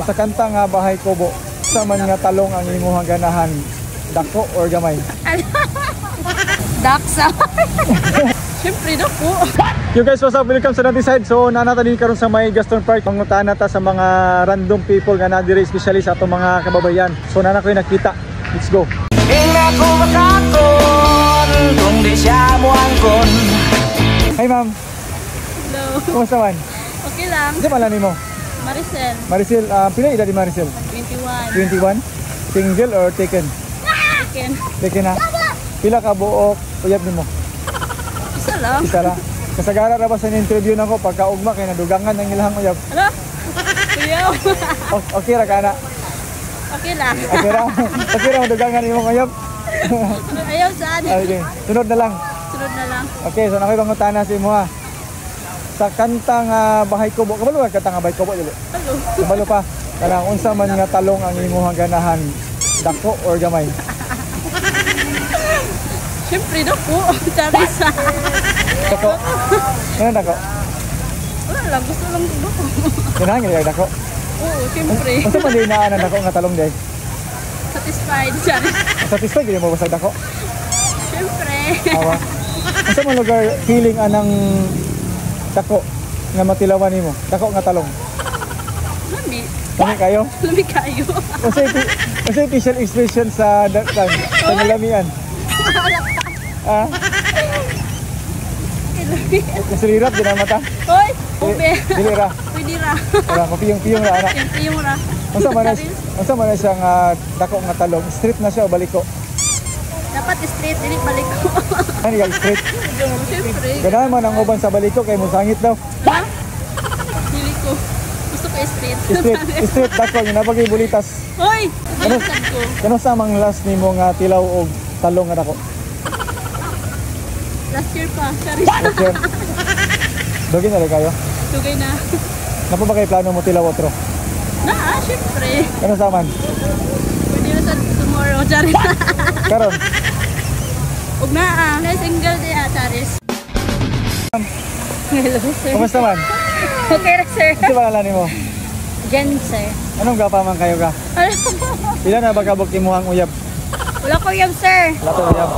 sa kanta nga Bahay Kubo, sa man nga talong ang imong ganahan, dako or gamay? Daksa. Siyempre dako. You guys, what's up? Welcome sa Natin Side. So nanatali karon sa may Gaston Park. Pangutaan nata sa mga random people nga nadiri, especially sa atong mga kababayan. So nana ko nakita. Let's go. Hi ma'am. Hello. Kumusta man? Okay lang. Ano pala nimo? Maricel. Maricel, pila edad ni Maricel? 21. 21? Single or taken? Taken. Taken na. Pila ka buok uyab nimo? Isa lang. Isa lang. Kasagara ra ba sa interview nako pagkaugma kay nadugangan ang ilahang uyab? Ano? Kuyaw. Okay ra kana? Okay lang. Okay ra. Okay ra madugangan imong uyab. Ayaw saan. Okay. Sunod na lang. Sunod na lang. Okay, so nakoy pangutana sa imo ha. Sa kantang Bahay Kubo, kabalo ka kantang Bahay Kubo dili? Hello. Kabalo pa. Kanang unsa man nga talong ang imong ganahan, dako or gamay? Siyempre dako. Charisa. Dako. Ano dako? Wala lang. Gusto lang dako. Ganahan nga dako. Oo, siyempre. Unsa man din naan dako nga talong day? Satisfied. Charisa. Satisfied gyud mo ba sa dako? Siyempre. Awa. Unsa man lugar feeling anang dako nga matilawan nimo? Dako nga talong. Lami. Lami kayo? Lami kayo. Unsa official expression sa sa nalamian? Ah? Lami. Nasirap din ang mata. Hoy. Ube. Dili ra. Pwede ra. Wala ko piyong ra ana. Siyempre yung ra. Unsa man na siyang dako nga talong? Straight na siya o baliko? Dapat straight, hindi balik ko. Ano yung straight? Siyempre. Ganahan man ang uban sa baliko kay mo sangit daw. Ano? Hindi ko. Gusto ko straight. Straight dako yung nabagay bulitas. Hoy! Baliktad ko. Kano sa mang last nimo nga tilaw og talong nga dako? Last year pa. Charis. Okay. Dugay na rin kayo. Tugay na. Napa ba kayo plano mo tilaw otro? Siyempre. Kano sa man? Pwede na sa tomorrow. Charis. Karon. Huwag na may single day Charis. Hello, sir. Kumusta man? Okay ra, sir. Ano ba ngalan nimo? Jen, sir. Anong gapa man kayo ka? Ilan na ba kabog imuhang uyab? Wala ko yung sir. Wala to uyab.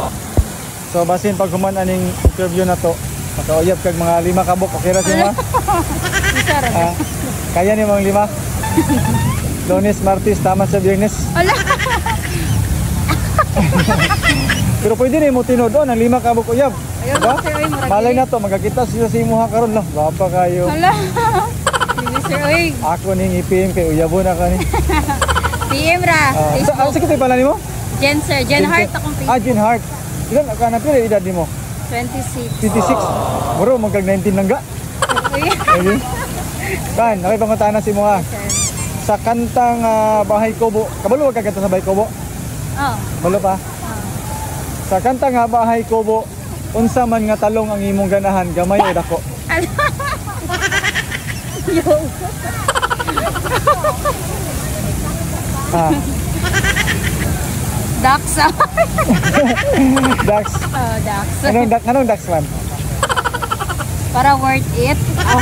So basin pag human aning interview na to, makauyab kag mga 5 kabok, okay ra siya? Isa ra. Kaya ni mga 5? Lunes, Martes, tama sa Biyernes. Wala. Pero pwede na mo tinodon ang 5 kabok uyab. Diba? Sir, oy, marami. Malay na to, magkakita sila sa imuha karon no. Bapa kayo. Wala. Sige, sir, oy. Ako ning ipim kay uyabo na kani. PM ra. Sa kita pala nimo? Jen, sir. Jen Hart akong Facebook. Jen Hart. Ilan ka na pila edad nimo? 26. 26. Bro, magkag 19 lang ga. Okay. Okay. Kan, nakipangutana si mo ha. Sir. Sa kantang Bahay Kubo, kabalo ka kanta sa Bahay Kubo? Oh. Balo pa. Sa kantang Bahay Kubo, unsa man nga talong ang imong ganahan, gamay o dako? Yo. Daksa. Dax. Oh, Daksa. Anong Dax man? Para worth it. Oh.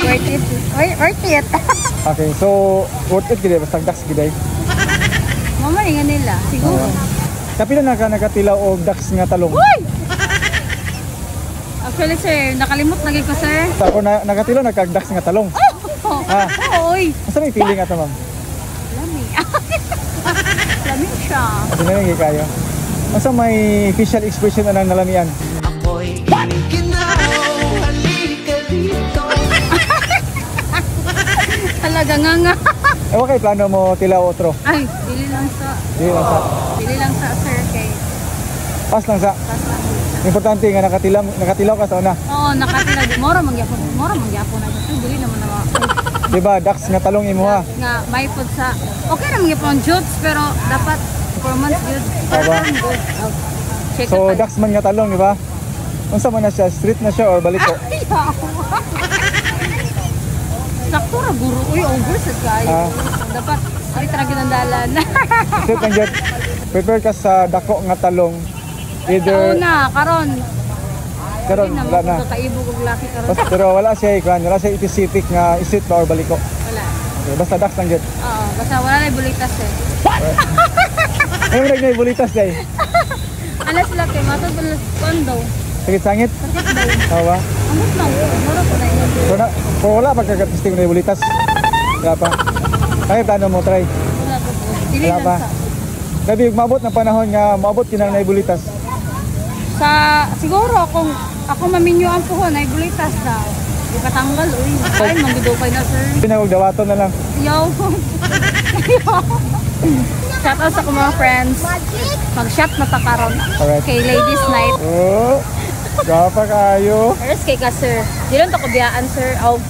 Worth it. Worth it. Okay, so worth it gid basta Dax gid ay. Mamalingan nila. Siguro. Kapila na ka nakatilaw og Dax nga talong? Uy! Actually, sir, nakalimot lagi ko, sir. Sa ako nakatilaw nagkag Dax nga talong. Oy! Asa may feeling ato ma'am? Lami. Lami siya. Asa na lang kayo? Asa may official expression anang nalamian? Ako'y kiniginaw, halika dito. Talaga nga. Ewa kay plano mo tilaw otro? Ay, dili lang sa, sir, kay Pas lang sa. pas lang. Importante nga nakatilaw ka sa una. Oo, nakatila. Moro mangyapon na. Ay, dili naman na. Diba, Dax nga talong imo ha? Nga, may food sa, okay naman gyapon jutes, pero dapat performance good. Perform good. Oh. Check So it. Dax man nga talong, di ba? Unsa man na siya, street na siya or baliko? Sakto ra guro. Uy, over sa kayo. Dapat, ay tragin ang dalan. Street lang dyan. Prepare ka sa dako nga talong. Either Una, karon. Karon Hindi wala na. Kakaibo kong laki karon. Pero wala siya ikuan, wala siya specific nga isit ba or baliko. Wala. Okay, basta dax lang gyud. Oo, basta wala na bulitas eh. Ayun na yung bulitas day. Alas sila kay matod pala kondo. Sakit sangit. Sakit daw. Tawa. Amot lang. Mura ko na yun. So na, kung wala pagkakatisting na yung bulitas. Wala pa. Kaya plano mo try. Wala ko po. Dili Wala lang pa. sa... Gabi maabot ng panahon nga maabot kinang na bulitas. Sa... Siguro ako maminyo ang puhon ay bulitas na. Di patanggal. Uy, kain manggidukay na sir. Pinagdawaton na lang. Yo. Shout out sa ko mga friends. Mag-shot na ta karon. Alright. Kay ladies night. Oh, gapa kayo. Eres kay ka sir. Di lang to ko biyaan sir. Oh.